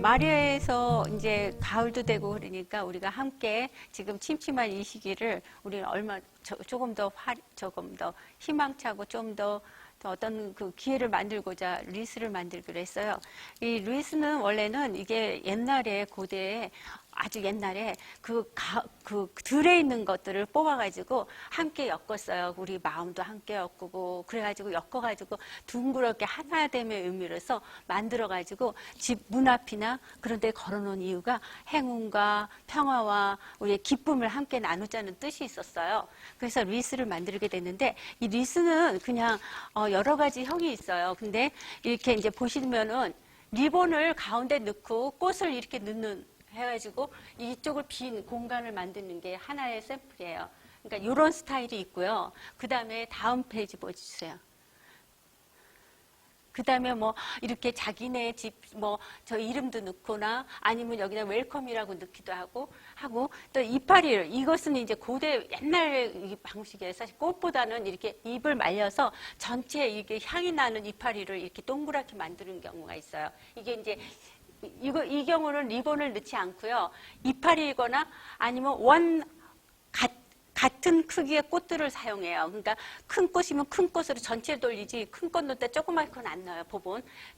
마리아에서 이제 가을도 되고 그러니까 우리가 함께 지금 침침한 이 시기를 우리는 조금 더 희망차고 좀 더 어떤 그 기회를 만들고자 루이스를 만들기로 했어요. 이 루이스는 원래는 이게 옛날에 고대에 아주 옛날에 그 들에 있는 것들을 뽑아가지고 함께 엮었어요. 우리 마음도 함께 엮고 그래가지고 엮어가지고 둥그렇게 하나 됨의 의미로서 만들어가지고 집 문 앞이나 그런 데 걸어놓은 이유가 행운과 평화와 우리의 기쁨을 함께 나누자는 뜻이 있었어요. 그래서 루이스를 만들게 됐는데 이 루이스는 그냥 여러 가지 형이 있어요. 근데 이렇게 이제 보시면은 리본을 가운데 넣고 꽃을 이렇게 넣는 해가지고 이쪽을 빈 공간을 만드는 게 하나의 샘플이에요. 그러니까 이런 스타일이 있고요. 그 다음에 다음 페이지 보여주세요. 그 다음에 뭐 이렇게 자기네 집 뭐 저 이름도 넣거나 아니면 여기다 웰컴이라고 넣기도 하고 또 이파리를 이것은 이제 고대 옛날 방식이에요. 사실 꽃보다는 이렇게 잎을 말려서 전체에 이게 향이 나는 이파리를 이렇게 동그랗게 만드는 경우가 있어요. 이게 이제 이 경우는 리본을 넣지 않고요. 이파리이거나 아니면 같은 크기의 꽃들을 사용해요. 그러니까 큰 꽃이면 큰 꽃으로 전체를 돌리지 큰 꽃 넣을 때 조그만 건 안 넣어요.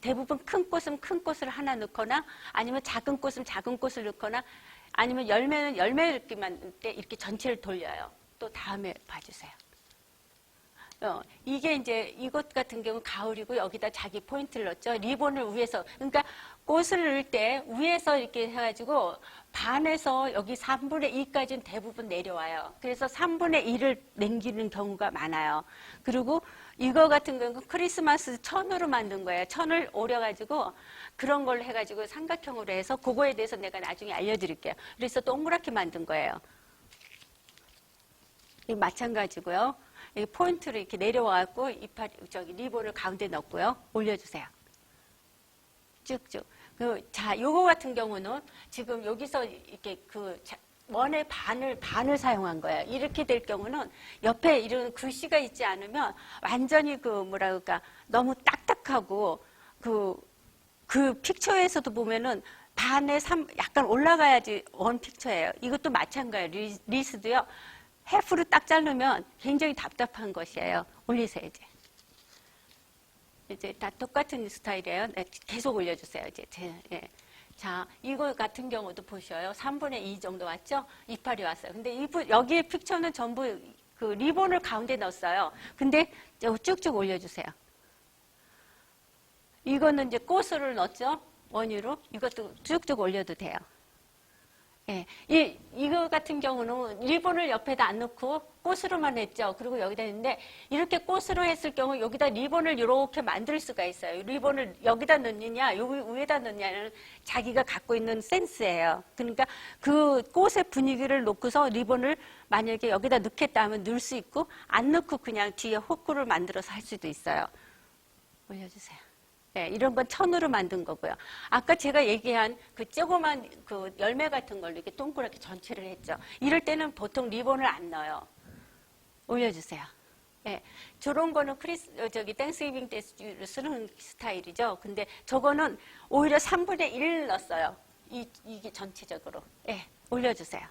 대부분 큰 꽃은 큰 꽃을 하나 넣거나 아니면 작은 꽃은 작은 꽃을 넣거나 아니면 열매는 열매 넣기만 넣을 때 이렇게 전체를 돌려요. 또 다음에 봐주세요. 이게 이제 이것 같은 경우 가을이고 여기다 자기 포인트를 넣었죠. 리본을 위에서 그러니까 꽃을 넣을 때 위에서 이렇게 해가지고 반에서 여기 3분의 2까지는 대부분 내려와요. 그래서 3분의 1을 남기는 경우가 많아요. 그리고 이거 같은 경우는 크리스마스 천으로 만든 거예요. 천을 오려가지고 그런 걸로 해가지고 삼각형으로 해서 그거에 대해서 내가 나중에 알려드릴게요. 그래서 동그랗게 만든 거예요. 마찬가지고요. 이 포인트를 이렇게 내려와갖고 리본을 가운데 넣고요. 올려주세요. 쭉쭉. 자, 요거 같은 경우는 지금 여기서 이렇게 원의 반을 사용한 거예요. 이렇게 될 경우는 옆에 이런 글씨가 있지 않으면 완전히 너무 딱딱하고 그 픽처에서도 보면은 반에 약간 올라가야지 원 픽처예요. 이것도 마찬가지예요. 리스도요. 해프로 딱 자르면 굉장히 답답한 것이에요. 올리세요, 이제. 이제 다 똑같은 스타일이에요. 네, 계속 올려주세요, 이제. 예. 자, 이거 같은 경우도 보셔요. 3분의 2 정도 왔죠? 이파리 왔어요. 근데 여기에 픽처는 전부 그 리본을 가운데 넣었어요. 근데 쭉쭉 올려주세요. 이거는 이제 꽃을 넣었죠? 원유로. 이것도 쭉쭉 올려도 돼요. 예, 이거 같은 경우는 리본을 옆에다 안 넣고 꽃으로만 했죠. 그리고 여기다 했는데 이렇게 꽃으로 했을 경우 여기다 리본을 이렇게 만들 수가 있어요. 리본을 여기다 넣느냐 여기 위에다 넣느냐는 자기가 갖고 있는 센스예요. 그러니까 그 꽃의 분위기를 놓고서 리본을 만약에 여기다 넣겠다 하면 넣을 수 있고 안 넣고 그냥 뒤에 호크를 만들어서 할 수도 있어요. 올려주세요. 네, 이런 건 천으로 만든 거고요. 아까 제가 얘기한 그 조그만 그 열매 같은 걸로 이렇게 동그랗게 전체를 했죠. 이럴 때는 보통 리본을 안 넣어요. 올려주세요. 네, 저런 거는 땡스기빙 때 쓰는 스타일이죠. 근데 저거는 오히려 3분의 1을 넣었어요. 이게 전체적으로. 네, 올려주세요.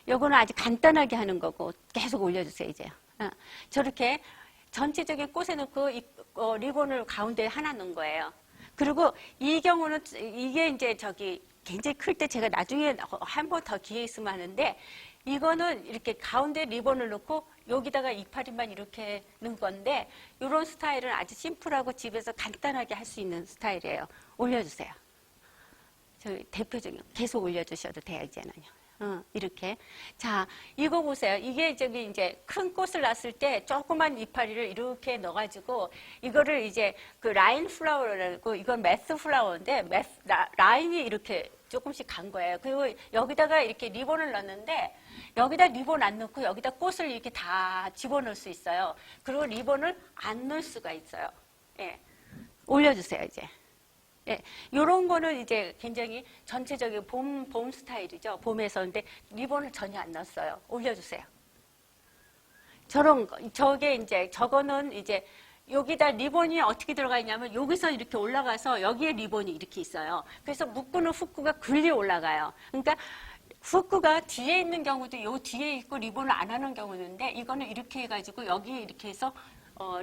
요거는 아주 간단하게 하는 거고 계속 올려주세요, 이제. 저렇게 전체적인 꽃에 넣고 리본을 가운데 하나 넣은 거예요. 그리고 이 경우는 이게 이제 굉장히 클 때 제가 나중에 한 번 더 기회 있으면 하는데 이거는 이렇게 가운데 리본을 넣고 여기다가 이파리만 이렇게 넣은 건데 이런 스타일은 아주 심플하고 집에서 간단하게 할 수 있는 스타일이에요. 올려주세요. 대표적인 계속 올려주셔도 돼요, 이제는요. 이렇게. 자, 이거 보세요. 이게 이제 큰 꽃을 놨을 때 조그만 이파리를 이렇게 넣어가지고 이거를 이제 그 라인 플라워라고 이건 메스 플라워인데 라인이 이렇게 조금씩 간 거예요. 그리고 여기다가 이렇게 리본을 넣었는데 여기다 리본 안 넣고 여기다 꽃을 이렇게 다 집어넣을 수 있어요. 그리고 리본을 안 넣을 수가 있어요. 예. 올려주세요, 이제. 예, 요런 거는 이제 굉장히 전체적인 봄 스타일이죠. 봄에서. 근데 리본을 전혀 안 넣었어요. 올려주세요. 저런 거, 저거는 이제 여기다 리본이 어떻게 들어가 있냐면 여기서 이렇게 올라가서 여기에 리본이 이렇게 있어요. 그래서 묶고는 후크가 글리 올라가요. 그러니까 후크가 뒤에 있는 경우도 요 뒤에 있고 리본을 안 하는 경우도 있는데 이거는 이렇게 해가지고 여기 이렇게 해서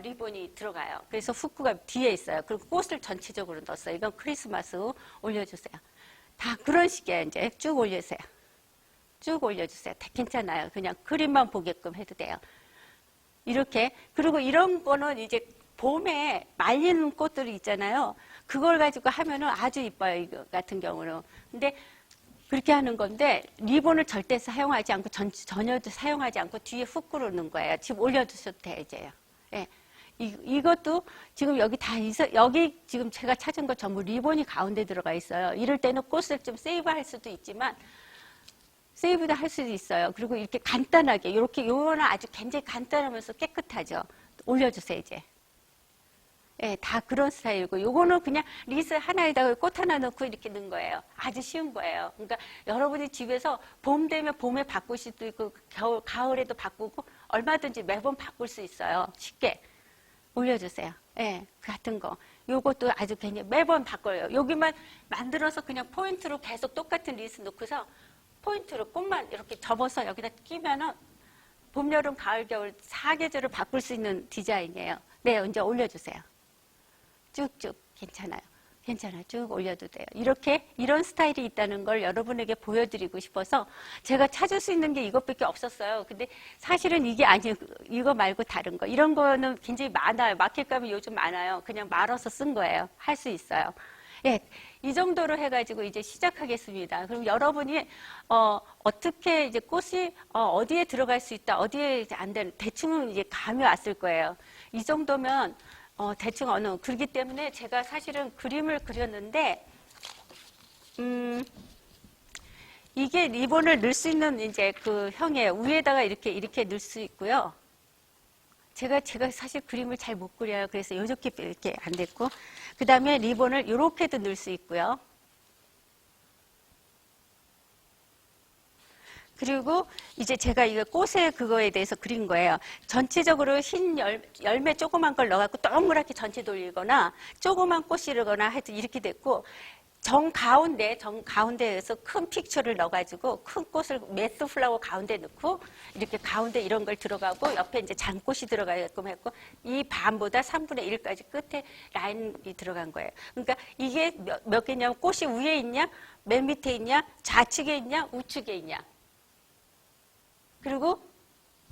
리본이 들어가요. 그래서 후크가 뒤에 있어요. 그리고 꽃을 전체적으로 넣었어요. 이건 크리스마스 올려주세요. 다 그런 식이에요. 이제 쭉 올려주세요. 쭉 올려주세요. 다 괜찮아요. 그냥 그림만 보게끔 해도 돼요. 이렇게. 그리고 이런 거는 이제 봄에 말리는 꽃들이 있잖아요. 그걸 가지고 하면은 아주 이뻐요. 이거 같은 경우는. 근데 그렇게 하는 건데 리본을 절대 사용하지 않고 전혀 사용하지 않고 뒤에 후크로 넣는 거예요. 지금 올려두셔도 돼요. 이제요. 예. 이것도 지금 여기 다 여기 지금 제가 찾은 거 전부 리본이 가운데 들어가 있어요. 이럴 때는 꽃을 좀 세이브할 수도 있지만 세이브도 할 수도 있어요. 그리고 이렇게 간단하게 이렇게 요거는 아주 굉장히 간단하면서 깨끗하죠. 올려주세요. 이제. 예, 다 그런 스타일이고 요거는 그냥 리스 하나에다가 꽃 하나 넣고 이렇게 넣은 거예요. 아주 쉬운 거예요. 그러니까 여러분이 집에서 봄 되면 봄에 바꿀 수도 있고 가을에도 바꾸고 얼마든지 매번 바꿀 수 있어요. 쉽게 올려주세요. 예, 같은 거. 요것도 아주 굉장히 매번 바꿔요. 여기만 만들어서 그냥 포인트로 계속 똑같은 리스 넣고서 포인트로 꽃만 이렇게 접어서 여기다 끼면은 봄, 여름, 가을, 겨울 4계절을 바꿀 수 있는 디자인이에요. 네, 이제 올려주세요. 쭉쭉 괜찮아요. 괜찮아요. 쭉 올려도 돼요. 이렇게 이런 스타일이 있다는 걸 여러분에게 보여드리고 싶어서 제가 찾을 수 있는 게 이것밖에 없었어요. 근데 사실은 이게 아니고 이거 말고 다른 거 이런 거는 굉장히 많아요. 마켓감이 요즘 많아요. 그냥 말아서 쓴 거예요. 할 수 있어요. 예, 이 정도로 해가지고 이제 시작하겠습니다. 그럼 여러분이 어떻게 이제 꽃이 어디에 들어갈 수 있다, 어디에 안 되는 대충은 이제 감이 왔을 거예요. 이 정도면 대충 그렇기 때문에 제가 사실은 그림을 그렸는데 이게 리본을 넣을 수 있는 이제 그 형이에요. 위에다가 이렇게 넣을 수 있고요. 제가 사실 그림을 잘 못 그려요. 그래서 이렇게 안 됐고 그 다음에 리본을 이렇게도 넣을 수 있고요. 그리고 이제 제가 이거 꽃의 그거에 대해서 그린 거예요. 전체적으로 흰 열매 조그만 걸 넣어갖고 동그랗게 전체 돌리거나 조그만 꽃이거나 하여튼 이렇게 됐고 정가운데에서 큰 픽처를 넣어가지고 큰 꽃을 매스 플라워 가운데 넣고 이렇게 가운데 이런 걸 들어가고 옆에 이제 장꽃이 들어가게끔 했고 이 반보다 3분의 1까지 끝에 라인이 들어간 거예요. 그러니까 이게 몇 개냐면 꽃이 위에 있냐, 맨 밑에 있냐, 좌측에 있냐, 우측에 있냐. 그리고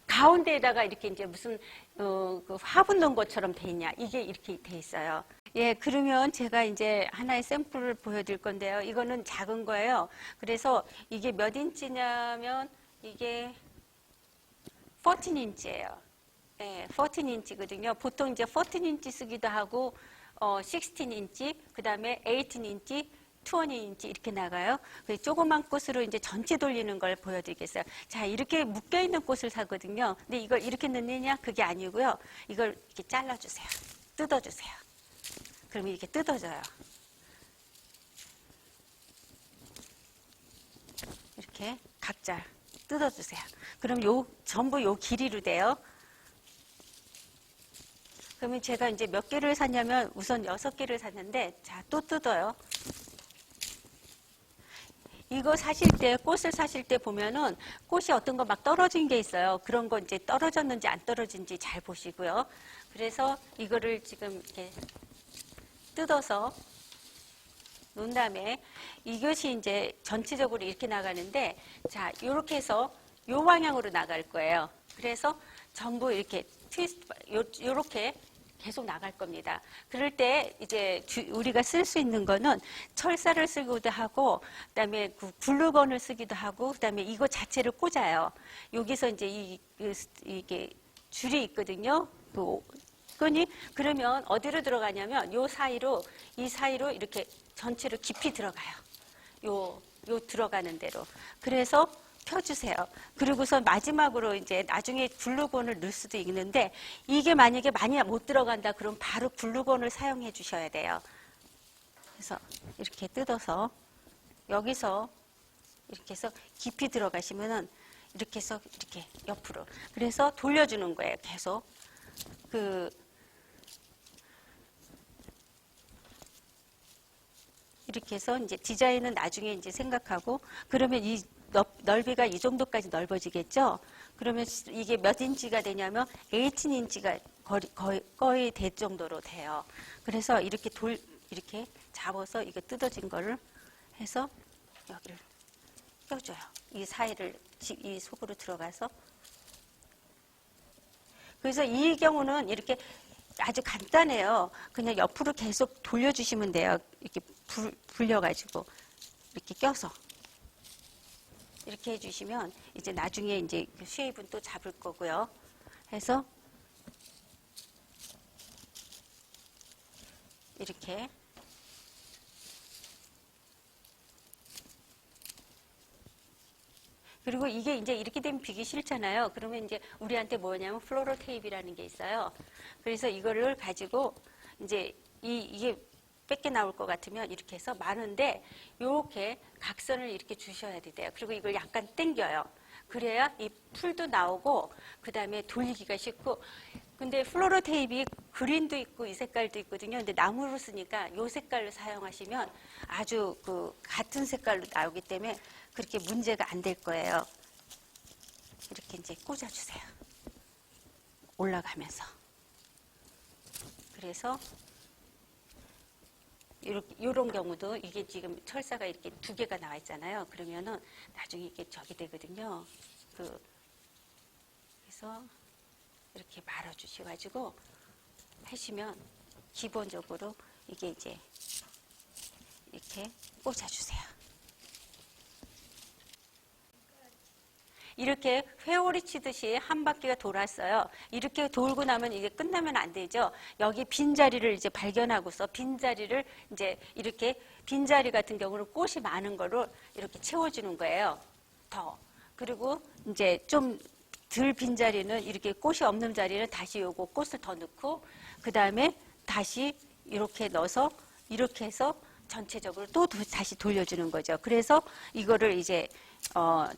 가운데에다가 이렇게 이제 무슨 그 화분 넣은 것처럼 돼 있냐. 이게 이렇게 돼 있어요. 예, 그러면 제가 이제 하나의 샘플을 보여드릴 건데요. 이거는 작은 거예요. 그래서 이게 몇 인치냐면 이게 14인치예요. 예, 14인치거든요. 보통 이제 14인치 쓰기도 하고 16인치, 그 다음에 18인치, 20인치 이렇게 나가요. 조그만 꽃으로 이제 전체 돌리는 걸 보여드리겠어요. 자, 이렇게 묶여있는 꽃을 사거든요. 근데 이걸 이렇게 넣느냐? 그게 아니고요. 이걸 이렇게 잘라주세요. 뜯어주세요. 그럼 이렇게 뜯어져요. 이렇게 각자 뜯어주세요. 그럼 전부 요 길이로 돼요. 그러면 제가 이제 몇 개를 샀냐면 우선 6개를 샀는데 자, 또 뜯어요. 이거 꽃을 사실 때 보면은 꽃이 어떤 거 막 떨어진 게 있어요. 그런 거 이제 떨어졌는지 안 떨어진지 잘 보시고요. 그래서 이거를 지금 이렇게 뜯어서 놓은 다음에 이것이 이제 전체적으로 이렇게 나가는데 자, 요렇게 해서 요 방향으로 나갈 거예요. 그래서 전부 이렇게 요렇게 계속 나갈 겁니다. 그럴 때 이제 우리가 쓸 수 있는 거는 철사를 쓰기도 하고 그다음에 글루건을 쓰기도 하고 그다음에 이거 자체를 꽂아요. 여기서 이제 이게 줄이 있거든요. 끈이 그러면 어디로 들어가냐면 이 사이로 이렇게 전체로 깊이 들어가요. 요 들어가는 대로. 그래서 펴주세요. 그리고서 마지막으로 이제 나중에 글루건을 넣을 수도 있는데 이게 만약에 많이 못 들어간다 그럼 바로 글루건을 사용해 주셔야 돼요. 그래서 이렇게 뜯어서 여기서 이렇게 해서 깊이 들어가시면은 이렇게 해서 이렇게 옆으로 그래서 돌려주는 거예요. 계속 이렇게 해서 이제 디자인은 나중에 이제 생각하고, 그러면 이 넓이가 이 정도까지 넓어지겠죠? 그러면 이게 몇 인치가 되냐면 18인치가 거의 될 정도로 돼요. 그래서 이렇게 이렇게 잡아서 이게 뜯어진 거를 해서 여기를 껴줘요. 이 사이를 이 속으로 들어가서. 그래서 이 경우는 이렇게 아주 간단해요. 그냥 옆으로 계속 돌려주시면 돼요. 이렇게 불려가지고 이렇게 껴서 이렇게 해주시면 이제 나중에 이제 쉐입은 또 잡을 거고요. 해서 이렇게 그리고 이게 이제 이렇게 되면 비기 싫잖아요. 그러면 이제 우리한테 뭐냐면 플로로 테이프라는 게 있어요. 그래서 이거를 가지고 이제 이게 뺏겨 나올 것 같으면 이렇게 해서 많은데 이렇게 각선을 이렇게 주셔야 돼요. 그리고 이걸 약간 당겨요. 그래야 이 풀도 나오고 그 다음에 돌리기가 쉽고. 근데 플로로 테이프 그린도 있고 이 색깔도 있거든요. 근데 나무로 쓰니까 이 색깔로 사용하시면 아주 그 같은 색깔로 나오기 때문에 그렇게 문제가 안 될 거예요. 이렇게 이제 꽂아주세요. 올라가면서. 그래서 이런 경우도 이게 지금 철사가 이렇게 2개가 나와 있잖아요. 그러면은 나중에 이게 저기 되거든요. 그래서 이렇게 말아주셔가지고 하시면 기본적으로 이게 이제 이렇게 꽂아주세요. 이렇게 회오리 치듯이 한 바퀴가 돌았어요. 이렇게 돌고 나면 이게 끝나면 안 되죠. 여기 빈자리를 이제 발견하고서 빈자리를 이제 이렇게 빈자리 같은 경우는 꽃이 많은 거를 이렇게 채워주는 거예요. 더. 그리고 이제 좀 덜 빈자리는 이렇게 꽃이 없는 자리는 다시 요거 꽃을 더 넣고 그 다음에 다시 이렇게 넣어서 이렇게 해서 전체적으로 또 다시 돌려주는 거죠. 그래서 이거를 이제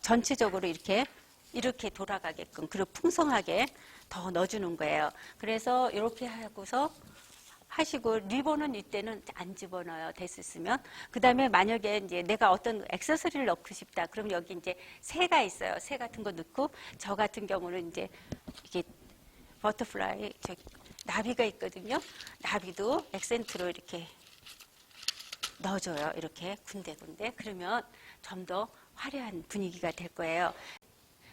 전체적으로 이렇게 돌아가게끔 그리고 풍성하게 더 넣어주는 거예요. 그래서 이렇게 하고서 하시고 리본은 이때는 안 집어넣어요. 됐으면. 그 다음에 만약에 이제 내가 어떤 액세서리를 넣고 싶다. 그럼 여기 이제 새가 있어요. 새 같은 거 넣고 저 같은 경우는 이제 이게 버터플라이 나비가 있거든요. 나비도 액센트로 이렇게 넣어줘요. 이렇게 군데군데. 그러면 좀 더 화려한 분위기가 될 거예요.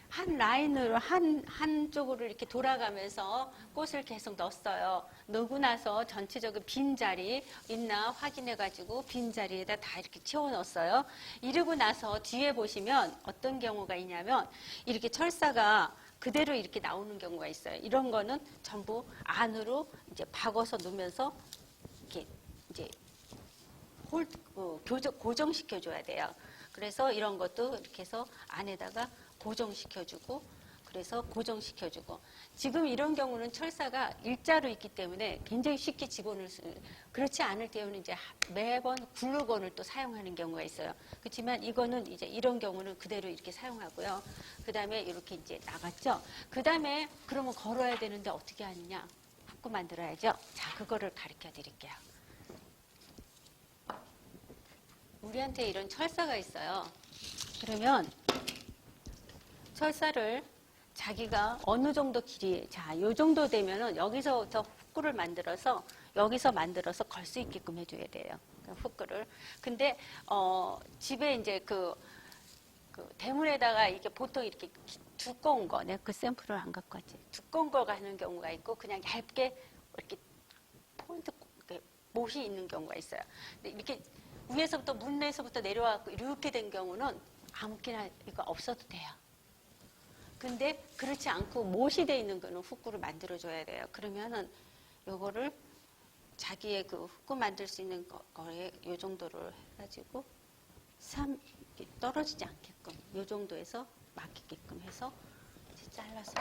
한 라인으로 한쪽으로 이렇게 돌아가면서 꽃을 계속 넣었어요. 넣고 나서 전체적인 빈자리 있나 확인해가지고 빈자리에다 다 이렇게 채워 넣었어요. 이러고 나서 뒤에 보시면 어떤 경우가 있냐면 이렇게 철사가 그대로 이렇게 나오는 경우가 있어요. 이런 거는 전부 안으로 이제 박아서 넣으면서 이렇게 이제 고정시켜줘야 돼요. 그래서 이런 것도 이렇게 해서 안에다가 고정시켜주고 그래서 고정시켜주고 지금 이런 경우는 철사가 일자로 있기 때문에 굉장히 쉽게 집어넣을 수 그렇지 않을 때는 이제 매번 글루건을 또 사용하는 경우가 있어요. 그렇지만 이거는 이제 이런 경우는 그대로 이렇게 사용하고요. 그 다음에 이렇게 이제 나갔죠. 그 다음에 그러면 걸어야 되는데 어떻게 하느냐? 훅구 만들어야죠. 자, 그거를 가르쳐 드릴게요. 우리한테 이런 철사가 있어요. 그러면 철사를 자기가 어느 정도 길이, 자, 요 정도 되면은 여기서부터 훅구를 만들어서 여기서 만들어서 걸 수 있게끔 해줘야 돼요. 훅구를. 근데 집에 이제 그 대문에다가 이게 보통 이렇게 두꺼운 거, 내가 그 샘플을 안 갖고 왔지. 두꺼운 거 가는 경우가 있고 그냥 얇게 이렇게 포인트 이렇게 못이 있는 경우가 있어요. 근데 이렇게 위에서부터 문에서부터 내려와서 이렇게 된 경우는 아무렇게나 이거 없어도 돼요. 근데 그렇지 않고 못이 돼 있는 거는 훅구를 만들어줘야 돼요. 그러면은 요거를 자기의 그 훅구 만들 수 있는 거에 요 정도를 해가지고 떨어지지 않게끔 요 정도에서 막히게끔 해서 잘라서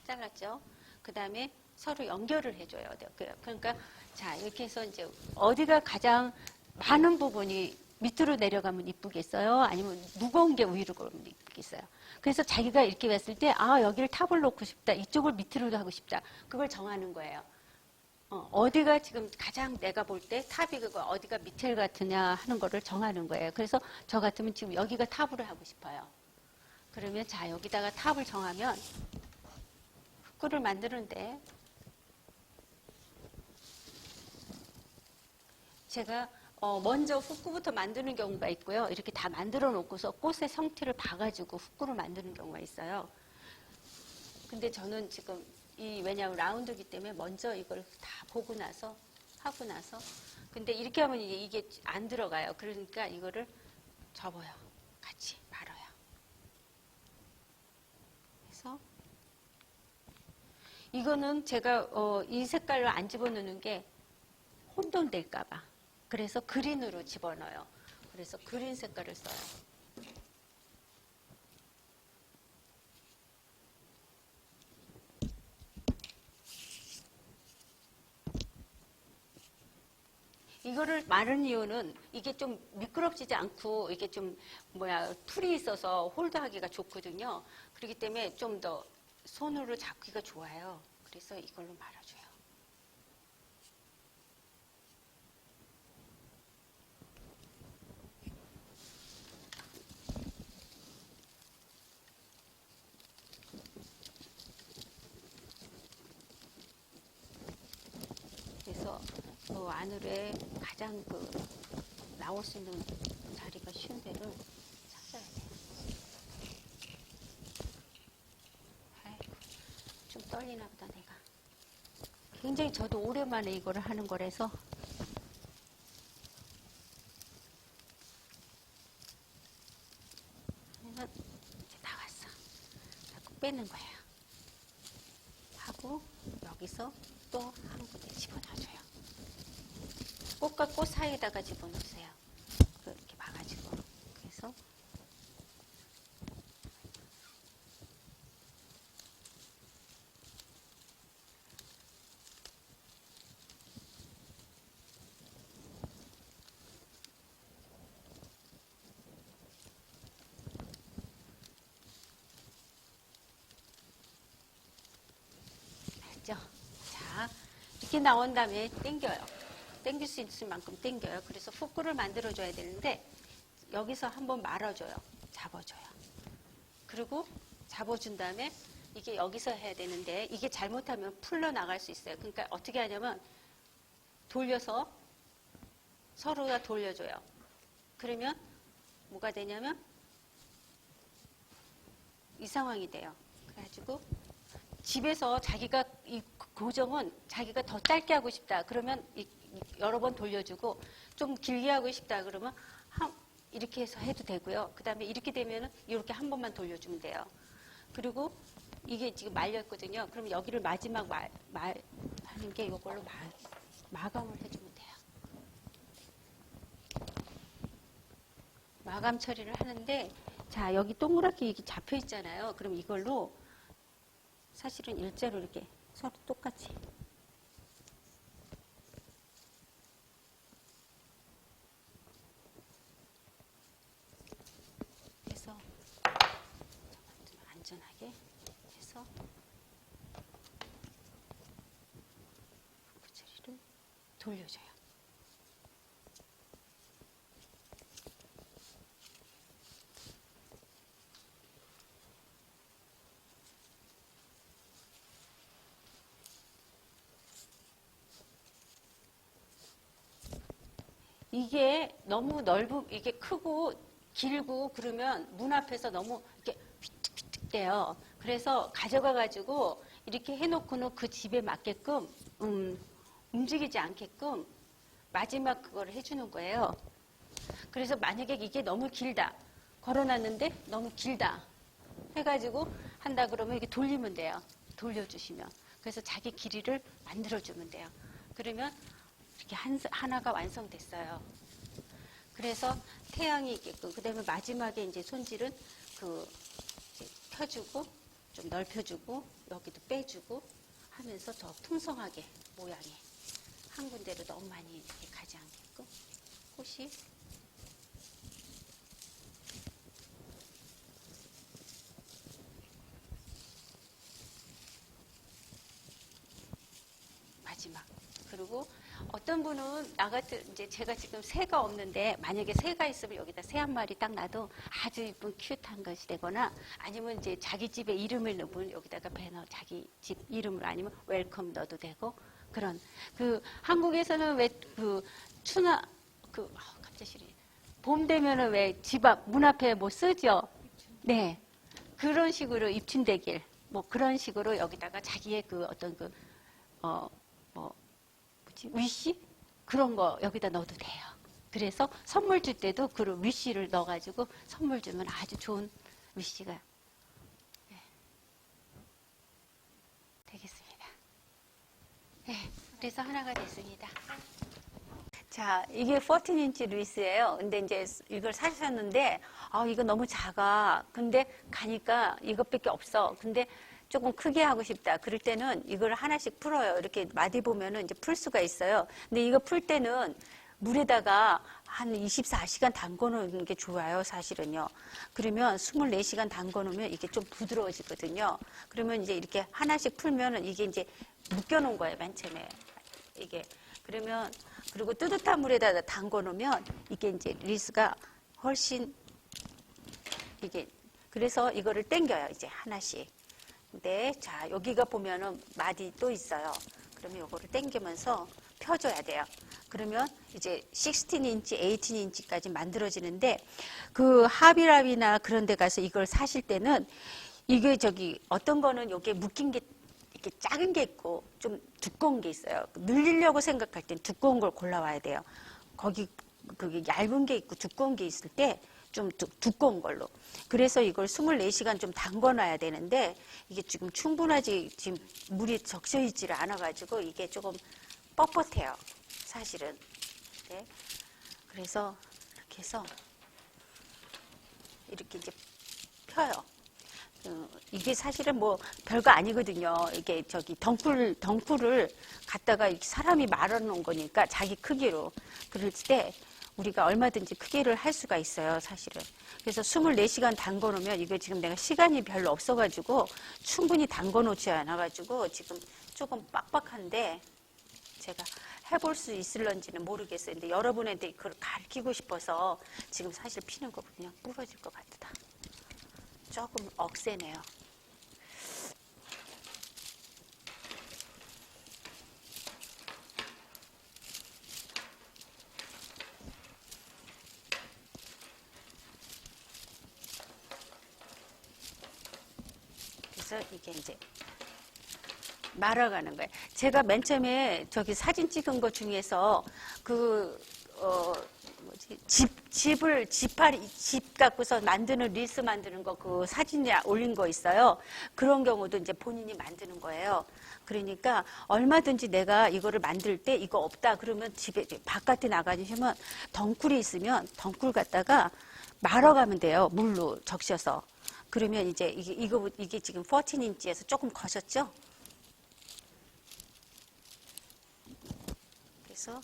잘랐죠. 그 다음에 서로 연결을 해줘야 돼요. 그러니까 자 이렇게 해서 이제 어디가 가장 많은 부분이 밑으로 내려가면 이쁘겠어요? 아니면 무거운 게 위로 가면 이쁘겠어요? 그래서 자기가 이렇게 봤을 때 아 여기를 탑을 놓고 싶다. 이쪽을 밑으로 하고 싶다. 그걸 정하는 거예요. 어디가 지금 가장 내가 볼 때 탑이 그거 어디가 밑에 같으냐 하는 거를 정하는 거예요. 그래서 저 같으면 지금 여기가 탑으로 하고 싶어요. 그러면 자 여기다가 탑을 정하면 훅구를 만드는데 제가 먼저 훅구부터 만드는 경우가 있고요. 이렇게 다 만들어 놓고서 꽃의 성体를 봐가지고 훅구를 만드는 경우가 있어요. 근데 저는 지금 왜냐하면 라운드기 때문에 먼저 이걸 다 보고 나서 하고 나서 근데 이렇게 하면 이게 안 들어가요. 그러니까 이거를 접어요. 같이 말아요. 그래서 이거는 제가 이 색깔로 안 집어넣는 게 혼돈될까 봐. 그래서 그린으로 집어넣어요. 그래서 그린 색깔을 써요. 이거를 마른 이유는 이게 좀 미끄럽지지 않고 이게 좀 풀이 있어서 홀드하기가 좋거든요. 그렇기 때문에 좀 더 손으로 잡기가 좋아요. 그래서 이걸로 말아줘요. 그래서 그 안으로에 가장 나올 수 있는 자리가 쉬운 데를 찾아야 돼요. 아이고, 좀 떨리나 보다 내가. 굉장히 저도 오랜만에 이거를 하는 거라서 그러면 이제 나왔어. 자꾸 빼는 거예요. 하고 여기서 또 한 군데 집어넣어줘요. 꽃과 꽃 사이에다가 집어넣으세요. 이렇게 막아주고. 그래서 알죠? 자, 이렇게 나온 다음에 당겨요. 당길 수 있을 만큼 당겨요. 그래서 훅구를 만들어줘야 되는데 여기서 한번 말아줘요. 잡아줘요. 그리고 잡아준 다음에 이게 여기서 해야 되는데 이게 잘못하면 풀러나갈 수 있어요. 그러니까 어떻게 하냐면 돌려서 서로가 돌려줘요. 그러면 뭐가 되냐면 이 상황이 돼요. 그래가지고 집에서 자기가 이 고정은 자기가 더 짧게 하고 싶다. 그러면 여러 번 돌려주고 좀 길게 하고 싶다. 그러면 이렇게 해서 해도 되고요. 그 다음에 이렇게 되면 이렇게 한 번만 돌려주면 돼요. 그리고 이게 지금 말렸거든요. 그럼 여기를 마지막 하는 게 이걸로 마감을 해주면 돼요. 마감 처리를 하는데 자 여기 동그랗게 이렇게 잡혀 있잖아요. 그럼 이걸로 사실은 일자로 이렇게 서로 똑같이 해서 안전하게 해서 그 처리를 돌려줘요. 이게 너무 이게 크고 길고 그러면 문 앞에서 너무 이렇게 휘뜩휘뜩 돼요. 그래서 가져가가지고 이렇게 해놓고는 그 집에 맞게끔 움직이지 않게끔 마지막 그걸 해주는 거예요. 그래서 만약에 이게 너무 길다. 걸어놨는데 너무 길다. 해가지고 한다 그러면 이게 돌리면 돼요. 돌려주시면. 그래서 자기 길이를 만들어주면 돼요. 그러면 이렇게 하나가 완성됐어요. 그래서 태양이 있게끔, 그 다음에 마지막에 이제 손질은 이제 펴주고, 좀 넓혀주고, 여기도 빼주고 하면서 더 풍성하게 모양이 한 군데로 너무 많이 이렇게 가지 않게끔 꽃이 마지막 그리고 어떤 분은 나 같은 이제 제가 지금 새가 없는데 만약에 새가 있으면 여기다 새 한 마리 딱 놔도 아주 이쁜 큐트한 것이 되거나 아니면 이제 자기 집에 이름을 넣으면 여기다가 배너 자기 집 이름으로 아니면 웰컴 넣어도 되고 그런 그 한국에서는 왜 그 추나 그 갑자기 봄 되면은 왜 집 앞 문 앞에 뭐 쓰죠? 네. 그런 식으로 입춘대길 뭐 그런 식으로 여기다가 자기의 그 어떤 그 뭐 뭐지 위시 그런 거 여기다 넣어도 돼요. 그래서 선물 줄 때도 그 위시를 넣어가지고 선물 주면 아주 좋은 위시가 네. 되겠습니다. 네, 그래서 하나가 됐습니다. 자, 이게 14인치 루이스예요. 근데 이제 이걸 사셨는데, 이거 너무 작아. 근데 가니까 이것밖에 없어. 근데 조금 크게 하고 싶다. 그럴 때는 이걸 하나씩 풀어요. 이렇게 마디 보면은 이제 풀 수가 있어요. 근데 이거 풀 때는 물에다가 한 24시간 담궈 놓는 게 좋아요, 사실은요. 그러면 24시간 담궈 놓으면 이게 좀 부드러워지거든요. 그러면 이제 이렇게 하나씩 풀면은 이게 이제 묶여 놓은 거예요, 맨 처음에. 이게. 그러면 그리고 뜨뜻한 물에다 담궈 놓으면 이게 이제 리스가 훨씬 이게 그래서 이거를 당겨요 이제 하나씩. 근데 자 여기가 보면은 마디 또 있어요. 그러면 이거를 당기면서 펴줘야 돼요. 그러면 이제 16인치, 18인치까지 만들어지는데 그 하비랍이나 그런 데 가서 이걸 사실 때는 이게 저기 어떤 거는 여기에 묶인 게 이렇게 작은 게 있고 좀 두꺼운 게 있어요. 늘리려고 생각할 땐 두꺼운 걸 골라와야 돼요. 거기 그게 얇은 게 있고 두꺼운 게 있을 때 좀 두꺼운 걸로. 그래서 이걸 24시간 좀 담궈놔야 되는데 이게 지금 충분하지 지금 물이 적셔 있지를 않아가지고 이게 조금 뻣뻣해요. 사실은. 네. 그래서 이렇게 해서 이렇게 이제 펴요. 이게 사실은 뭐 별거 아니거든요. 이게 저기 덩쿨을 갖다가 사람이 말아 놓은 거니까 자기 크기로. 그럴 때 우리가 얼마든지 크기를 할 수가 있어요, 사실은. 그래서 24시간 담궈 놓으면 이게 지금 내가 시간이 별로 없어가지고 충분히 담궈 놓지 않아가지고 지금 조금 빡빡한데 제가 해볼 수 있을런지는 모르겠어요. 근데 여러분한테 그걸 가르치고 싶어서 지금 사실 피는 거 그냥 부러질 것 같다. 조금 억세네요. 그래서 이게 이제 말아가는 거예요. 제가 맨 처음에 저기 사진 찍은 것 중에서 집 갖고서 만드는 릴스 만드는 거 그 사진에 올린 거 있어요. 그런 경우도 이제 본인이 만드는 거예요. 그러니까 얼마든지 내가 이거를 만들 때 이거 없다 그러면 집에 바깥에 나가시면 덩쿨이 있으면 덩쿨 갖다가 말아가면 돼요. 물로 적셔서. 그러면 이제 이게 지금 14인치에서 조금 거셨죠? 그래서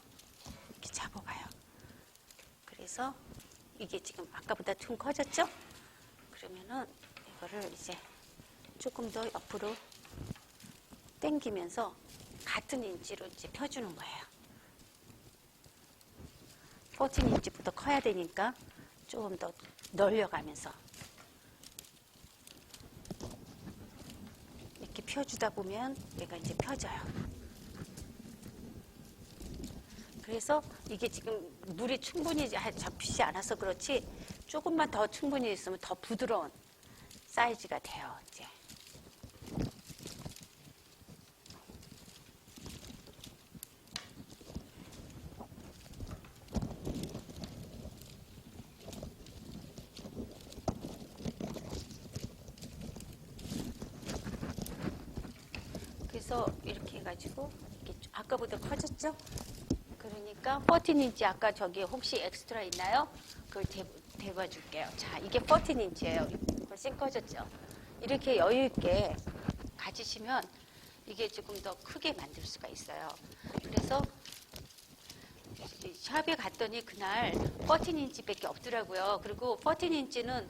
이렇게 잡아봐요. 그래서 이게 지금 아까보다 좀 커졌죠? 그러면은 이거를 이제 조금 더 옆으로 당기면서 같은 인치로 이제 펴주는 거예요. 14인치보다 커야 되니까 조금 더 늘려가면서 이렇게 펴주다 보면 얘가 이제 펴져요. 그래서 이게 지금 물이 충분히 잡히지 않아서 그렇지 조금만 더 충분히 있으면 더 부드러운 사이즈가 돼요. 이제. 그래서 이렇게 해가지고 이렇게 아까보다 커졌죠? 그러니까 14인치 아까 저기 혹시 엑스트라 있나요? 그걸 대봐 줄게요. 자, 이게 14인치예요. 훨씬 커졌죠? 이렇게 여유 있게 가지시면 이게 조금 더 크게 만들 수가 있어요. 그래서 샵에 갔더니 그날 14인치밖에 없더라고요. 그리고 14인치는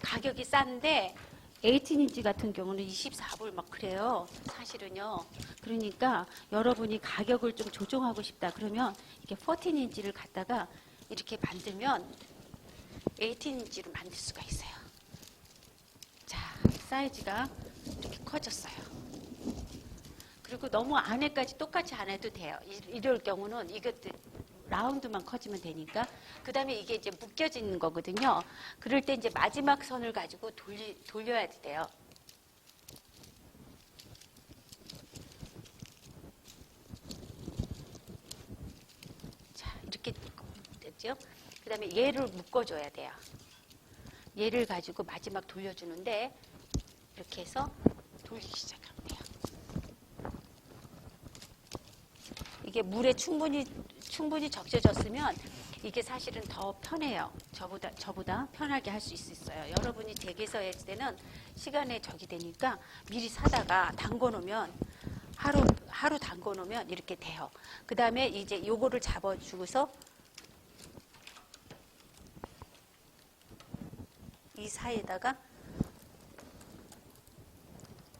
가격이 싼데 18인치 같은 경우는 24불 막 그래요. 사실은요. 그러니까 여러분이 가격을 좀 조정하고 싶다. 그러면 이렇게 14인치를 갖다가 이렇게 만들면 18인치로 만들 수가 있어요. 자, 사이즈가 이렇게 커졌어요. 그리고 너무 안에까지 똑같이 안 해도 돼요. 이럴 경우는 이것도 라운드만 커지면 되니까. 그 다음에 이게 이제 묶여지는 거거든요. 그럴 때 이제 마지막 선을 가지고 돌려야 돼요. 자, 이렇게 됐죠? 그 다음에 얘를 묶어줘야 돼요. 얘를 가지고 마지막 돌려주는데 이렇게 해서 돌리기 시작하면 돼요. 이게 물에 충분히 적셔졌으면 이게 사실은 더 편해요. 저보다 편하게 할 수 있어요. 여러분이 댁에서 할 때는 시간에 적이 되니까 미리 사다가 담궈 놓으면 하루 담궈 놓으면 이렇게 돼요. 그 다음에 이제 요거를 잡아주고서 이 사이에다가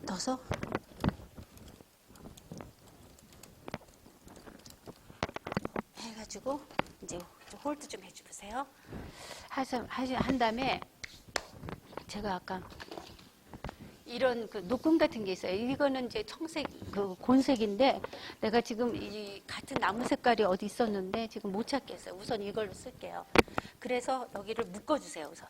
넣어서 해가지고 이제 홀드 좀 해주세요. 한 다음에 제가 아까 이런 그 녹금 같은 게 있어요. 이거는 이제 청색, 그 곤색인데 내가 지금 이 같은 나무 색깔이 어디 있었는데 지금 못 찾겠어요. 우선 이걸로 쓸게요. 그래서 여기를 묶어주세요. 우선.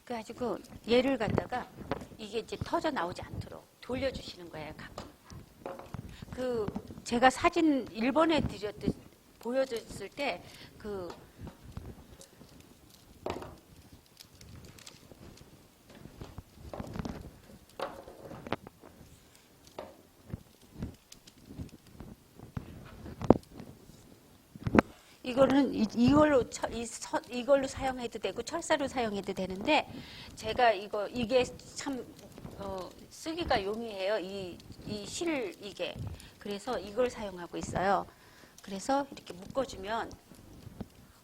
그래가지고 얘를 갖다가 이게 이제 터져 나오지 않도록 돌려주시는 거예요. 가끔. 그 제가 사진 일본에 보여줬을 때 그 이거는 이걸로 사용해도 되고 철사로 사용해도 되는데 제가 이게 참 쓰기가 용이해요. 이 실 이게 그래서 이걸 사용하고 있어요. 그래서 이렇게 묶어주면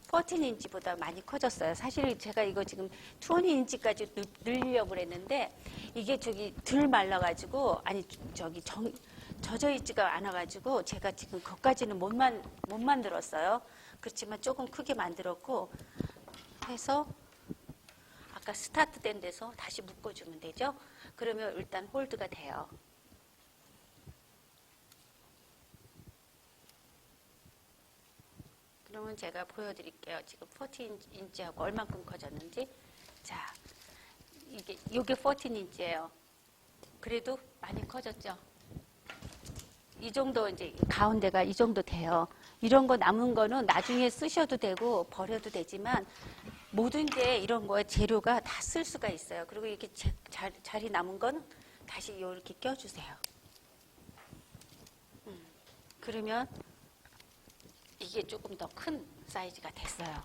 14인치보다 많이 커졌어요. 사실 제가 이거 지금 20인치까지 늘리려고 그랬는데 이게 저기 덜 말라가지고 아니 저기 젖어 있지가 않아가지고 제가 지금 거기까지는 못 만들었어요. 그렇지만 조금 크게 만들었고 해서 아까 스타트 된 데서 다시 묶어주면 되죠. 그러면 일단 홀드가 돼요. 그러면 제가 보여드릴게요. 지금 14인치하고 얼만큼 커졌는지. 자, 이게 14인치예요. 그래도 많이 커졌죠. 이 정도 이제 가운데가 이 정도 돼요. 이런 거 남은 거는 나중에 쓰셔도 되고 버려도 되지만 모든 게 이런 거에 재료가 다 쓸 수가 있어요. 그리고 이렇게 자리 남은 건 다시 이렇게 껴주세요. 그러면 이게 조금 더 큰 사이즈가 됐어요.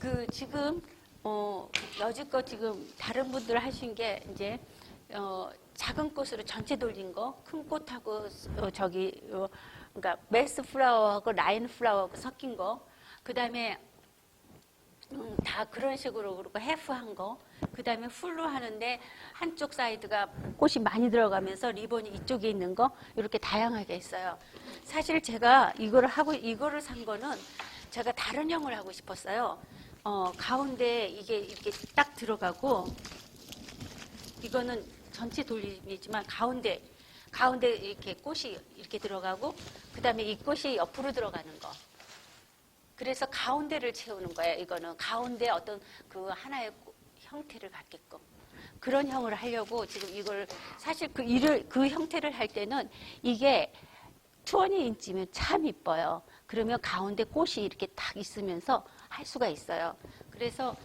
그 지금 여지껏 지금 다른 분들 하신 게 이제 작은 꽃으로 전체 돌린 거, 큰 꽃하고 그러니까 메스 플라워하고 라인 플라워하고 섞인 거, 그 다음에 다 그런 식으로 그리고 해프한 거, 그 다음에 풀로 하는데 한쪽 사이드가 꽃이 많이 들어가면서 리본이 이쪽에 있는 거 이렇게 다양하게 있어요. 사실 제가 이거를 산 거는 제가 다른 형을 하고 싶었어요. 가운데 이게 이렇게 딱 들어가고 이거는 전체 돌림이지만 가운데 이렇게 꽃이 이렇게 들어가고 그 다음에 이 꽃이 옆으로 들어가는 거. 그래서 가운데를 채우는 거예요. 이거는 가운데 어떤 그 하나의 형태를 갖게끔 그런 형을 하려고 지금 이걸 사실 그 형태를 할 때는 이게 20인치면 참 이뻐요. 그러면 가운데 꽃이 이렇게 딱 있으면서 할 수가 있어요. 그래서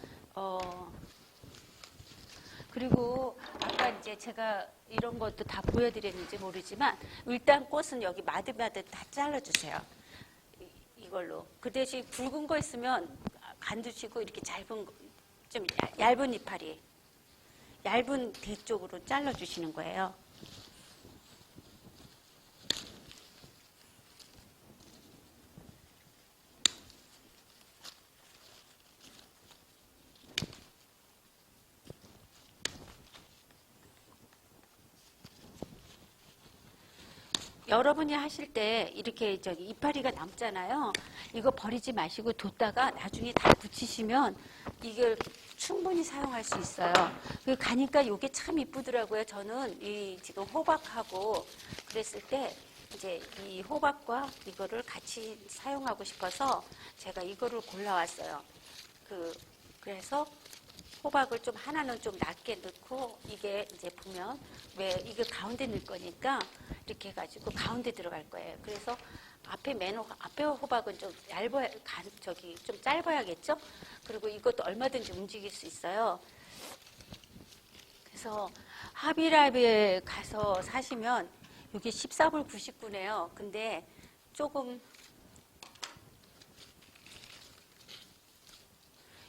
그리고 아까 이제 제가 이런 것도 다 보여드렸는지 모르지만 일단 꽃은 여기 마디마디 다 잘라주세요. 이걸로. 그 대신 굵은 거 있으면 간두시고 이렇게 좀 얇은 이파리 얇은 대 쪽으로 잘라주시는 거예요. 여러분이 하실 때 이렇게 저기 이파리가 남잖아요. 이거 버리지 마시고 뒀다가 나중에 다 붙이시면 이걸 충분히 사용할 수 있어요. 가니까 이게 참 이쁘더라고요. 저는 이 지금 호박하고 그랬을 때 이제 이 호박과 이거를 같이 사용하고 싶어서 제가 이거를 골라왔어요. 그래서 호박을 좀 하나는 좀 낮게 넣고 이게 이제 보면 왜 이거 가운데 넣을 거니까 이렇게 해가지고 가운데 들어갈 거예요. 그래서 앞에 호박은 좀 좀 짧아야겠죠? 그리고 이것도 얼마든지 움직일 수 있어요. 그래서 하비라비에 가서 사시면 여기 14불 99네요. 근데 조금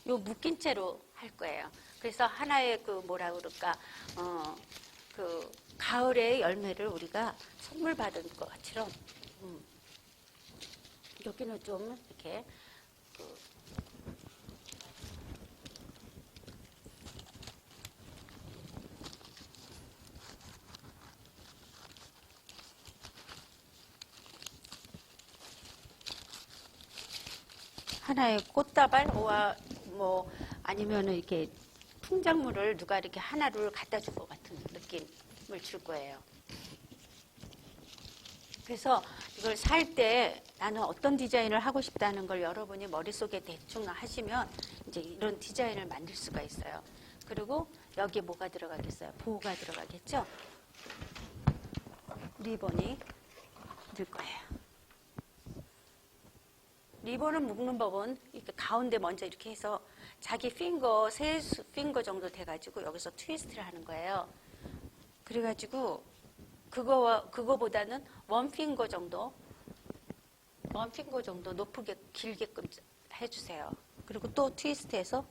요 묶인 채로 할 거예요. 그래서 하나의 뭐라 그럴까, 가을의 열매를 우리가 선물 받은 것처럼, 여기는 좀 이렇게, 하나의 꽃다발, 뭐, 아니면은 이렇게 풍작물을 누가 이렇게 하나를 갖다 줄 것 같은 느낌을 줄 거예요. 그래서 이걸 살 때 나는 어떤 디자인을 하고 싶다는 걸 여러분이 머릿속에 대충 하시면 이제 이런 디자인을 만들 수가 있어요. 그리고 여기에 뭐가 들어가겠어요? 보호가 들어가겠죠? 리본이 늘 거예요. 리본을 묶는 법은 이렇게 가운데 먼저 이렇게 해서 자기 세 핑거 정도 돼가지고 여기서 트위스트를 하는 거예요. 그래가지고 그거보다는 원 핑거 정도 높게 길게끔 해주세요. 그리고 또 트위스트해서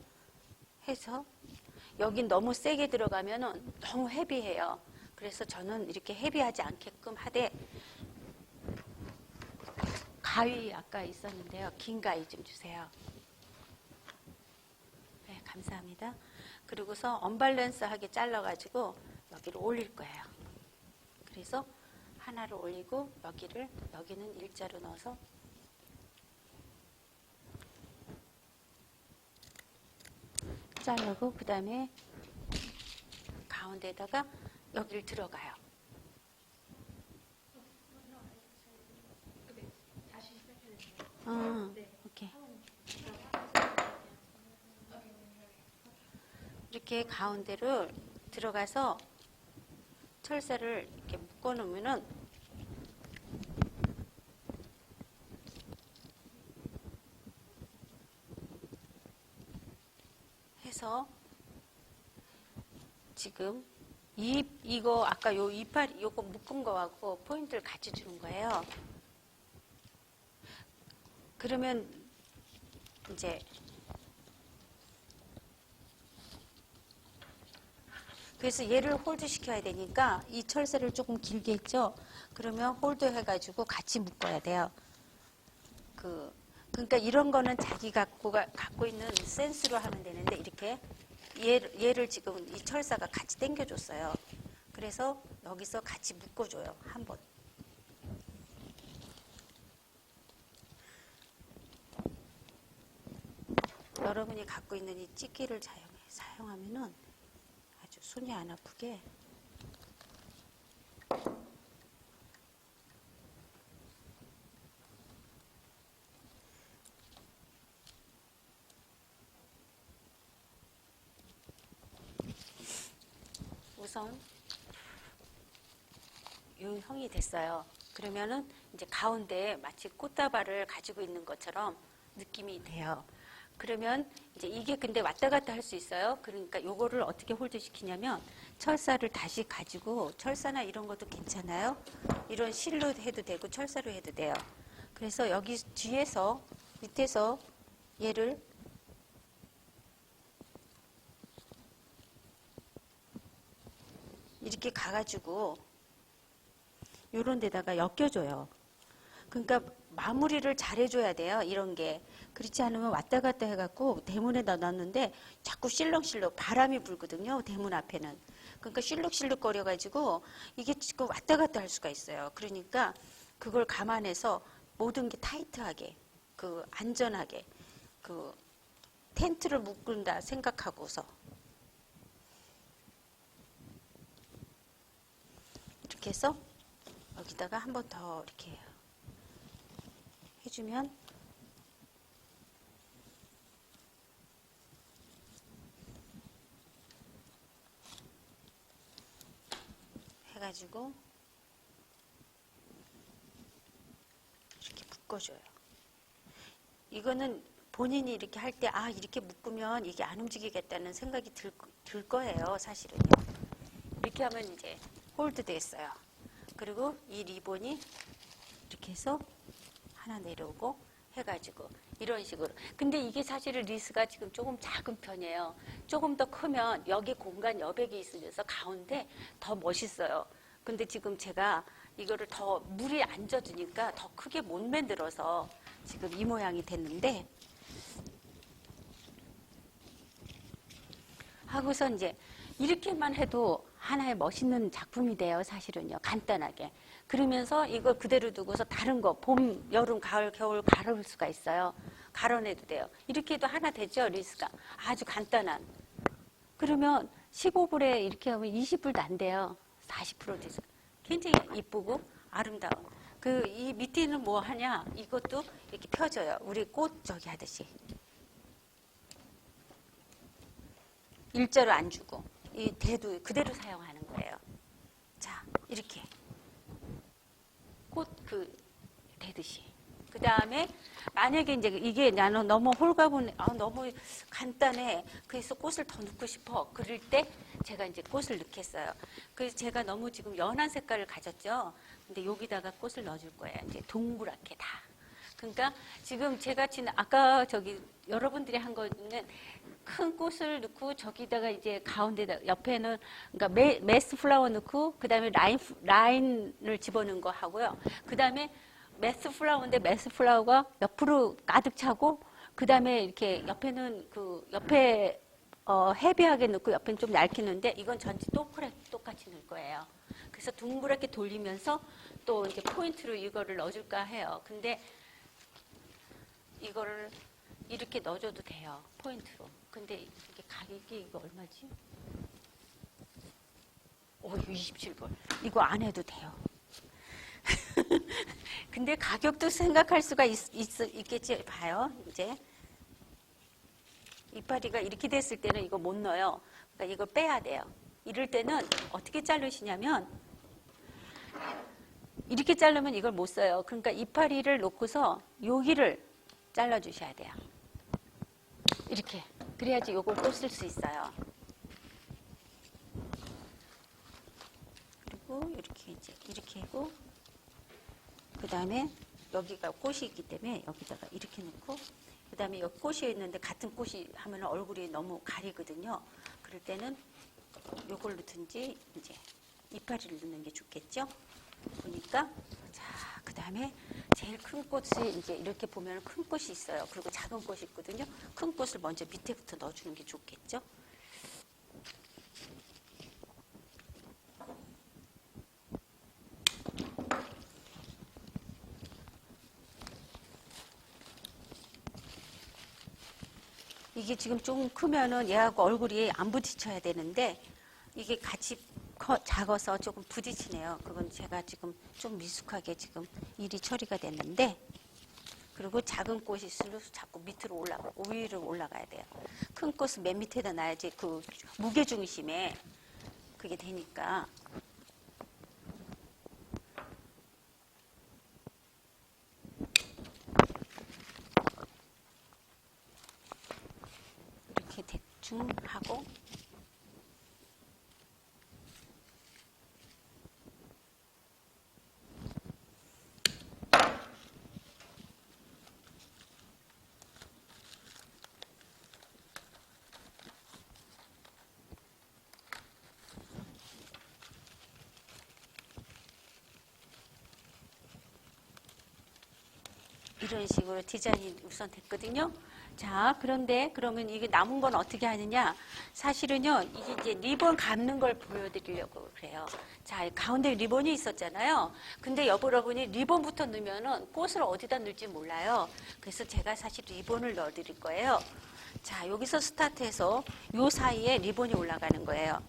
여긴 너무 세게 들어가면은 너무 헤비해요. 그래서 저는 이렇게 헤비하지 않게끔 하되 가위 아까 있었는데요. 긴 가위 좀 주세요. 네, 감사합니다. 그리고서 언밸런스하게 잘라가지고 여기를 올릴 거예요. 그래서 하나를 올리고 여기는 일자로 넣어서 자르고 그 다음에 가운데다가 여기를 들어가요. 오케이. 이렇게 가운데를 들어가서 철사를 이렇게 묶어 놓으면은 해서 지금 이거 아까 요 이파리 요거 묶은 거하고 포인트를 같이 주는 거예요. 그러면 이제 그래서 얘를 홀드 시켜야 되니까 이 철새를 조금 길게 했죠. 그러면 홀드 해가지고 같이 묶어야 돼요. 그러니까 이런 거는 자기가 갖고 있는 센스로 하면 되는데 이렇게 얘를 지금 이 철사가 같이 당겨줬어요. 그래서 여기서 같이 묶어줘요. 한번. 여러분이 갖고 있는 이 찌끼를 사용하면은 아주 손이 안 아프게 우선 요 형이 됐어요. 그러면은 이제 가운데에 마치 꽃다발을 가지고 있는 것처럼 느낌이 돼요. 그러면 이제 이게 근데 왔다 갔다 할 수 있어요. 그러니까 요거를 어떻게 홀드 시키냐면 철사를 다시 가지고 철사나 이런 것도 괜찮아요. 이런 실로 해도 되고 철사로 해도 돼요. 그래서 여기 뒤에서 밑에서 얘를 이렇게 가가지고 요런 데다가 엮여줘요. 그러니까 마무리를 잘 해줘야 돼요. 이런 게. 그렇지 않으면 왔다 갔다 해갖고 대문에다 놨는데 자꾸 실렁실렁 바람이 불거든요. 대문 앞에는. 그러니까 실룩실룩 거려가지고 이게 지금 왔다 갔다 할 수가 있어요. 그러니까 그걸 감안해서 모든 게 타이트하게, 그 안전하게, 그 텐트를 묶는다 생각하고서 이렇게 해서 여기다가 한 번 더 이렇게 해주면 해가지고 이렇게 묶어줘요. 이거는 본인이 이렇게 할 때 아 이렇게 묶으면 이게 안 움직이겠다는 생각이 들 거예요. 사실은요. 이렇게 하면 이제 홀드 됐어요. 그리고 이 리본이 이렇게 해서 하나 내려오고 해가지고 이런 식으로. 근데 이게 사실은 리스가 지금 조금 작은 편이에요. 조금 더 크면 여기 공간 여백이 있으면서 가운데 더 멋있어요. 근데 지금 제가 이거를 더 물이 안 젖으니까 더 크게 못 만들어서 지금 이 모양이 됐는데 하고서 이제 이렇게만 해도 하나의 멋있는 작품이 돼요. 사실은요. 간단하게. 그러면서 이걸 그대로 두고서 다른 거 봄, 여름, 가을, 겨울 가를 수가 있어요. 가려내도 돼요. 이렇게 해도 하나 되죠. 리스가. 아주 간단한. 그러면 15불에 이렇게 하면 20불도 안 돼요. 40% 돼서. 굉장히 이쁘고 아름다워. 그 이 밑에는 뭐 하냐? 이것도 이렇게 펴져요. 우리 꽃 저기 하듯이. 일자로 안 주고 이 대도 그대로 사용하는 거예요. 자, 이렇게 꽃 그 대듯이. 그 다음에 만약에 이제 이게 나는 너무 홀가분, 너무 간단해. 그래서 꽃을 더 넣고 싶어. 그럴 때 제가 이제 꽃을 넣겠어요. 그래서 제가 너무 지금 연한 색깔을 가졌죠. 근데 여기다가 꽃을 넣어줄 거예요. 이제 동그랗게 다. 그러니까 지금 제가 아까 저기 여러분들이 한 거는 큰 꽃을 넣고 저기다가 이제 가운데다 옆에는 그러니까 메스 플라워 넣고 그다음에 라인을 집어넣은 거 하고요. 그다음에 메스 플라워인데 메스 플라워가 옆으로 가득 차고 그다음에 이렇게 옆에는 그 옆에 헤비하게 넣고 옆에는 좀 얇게 넣는데 이건 전체 똑같이 넣을 거예요. 그래서 둥그랗게 돌리면서 또 이제 포인트로 이거를 넣어줄까 해요. 근데 이거를 이렇게 넣어줘도 돼요. 포인트로. 근데 이게 가격이 이거 얼마지? 이거 27불. 이거 안 해도 돼요. 근데 가격도 생각할 수가 있겠지. 봐요. 이제 이파리가 이렇게 됐을 때는 이거 못 넣어요. 그러니까 이걸 빼야 돼요. 이럴 때는 어떻게 자르시냐면 이렇게 자르면 이걸 못 써요. 그러니까 이파리를 놓고서 여기를 잘라주셔야 돼요. 이렇게. 그래야지 요걸 또 쓸 수 있어요. 그리고 이렇게 이제 이렇게 하고 그 다음에 여기가 꽃이 있기 때문에 여기다가 이렇게 넣고 그 다음에 여기 꽃이 있는데 같은 꽃이 하면 얼굴이 너무 가리거든요. 그럴 때는 요걸 넣든지 이제 이파리를 넣는 게 좋겠죠. 보니까 자, 그 다음에 제일 큰 꽃이 이제 이렇게 보면 큰 꽃이 있어요. 그리고 작은 꽃이 있거든요. 큰 꽃을 먼저 밑에부터 넣어주는 게 좋겠죠. 이게 지금 좀 크면은 얘하고 얼굴이 안 부딪혀야 되는데 이게 같이 작아서 조금 부딪히네요. 그건 제가 지금 좀 미숙하게 지금 일이 처리가 됐는데 그리고 작은 꽃이 있을수록 자꾸 밑으로 위로 올라가야 돼요. 큰 꽃은 맨 밑에다 놔야지 그 무게중심에 그게 되니까. 이렇게 대충 하고 이런 식으로 디자인이 우선 됐거든요. 자, 그런데 그러면 이게 남은 건 어떻게 하느냐? 사실은요, 이게 이제 리본 감는 걸 보여드리려고 그래요. 자, 가운데 리본이 있었잖아요. 근데 여러분이 리본부터 넣으면은 꽃을 어디다 넣을지 몰라요. 그래서 제가 사실 리본을 넣어드릴 거예요. 자, 여기서 스타트해서 요 사이에 리본이 올라가는 거예요.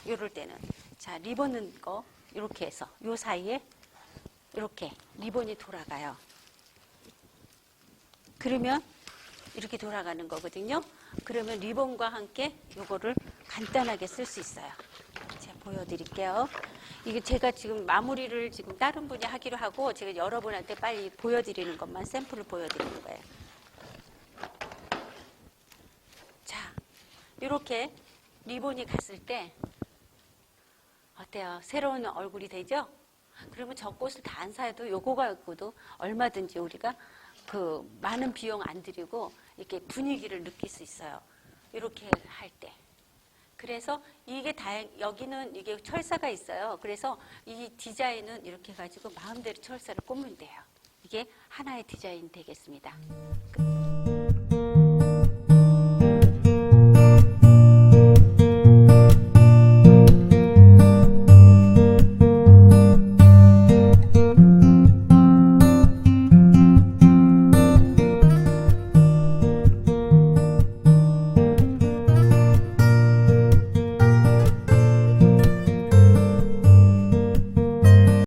요럴 때는. 자, 리본 넣은 거, 이렇게 해서 요 사이에 이렇게 리본이 돌아가요. 그러면 이렇게 돌아가는 거거든요. 그러면 리본과 함께 요거를 간단하게 쓸 수 있어요. 제가 보여드릴게요. 이게 제가 지금 마무리를 지금 다른 분이 하기로 하고 제가 여러분한테 빨리 보여드리는 것만 샘플을 보여드리는 거예요. 자, 이렇게 리본이 갔을 때 어때요? 새로운 얼굴이 되죠? 그러면 저 꽃을 다 안 사도 요거 갖고도 얼마든지 우리가 그 많은 비용 안 들이고 이렇게 분위기를 느낄 수 있어요. 이렇게 할 때. 그래서 이게 여기는 이게 철사가 있어요. 그래서 이 디자인은 이렇게 가지고 마음대로 철사를 꽂으면 돼요. 이게 하나의 디자인 되겠습니다. 끝.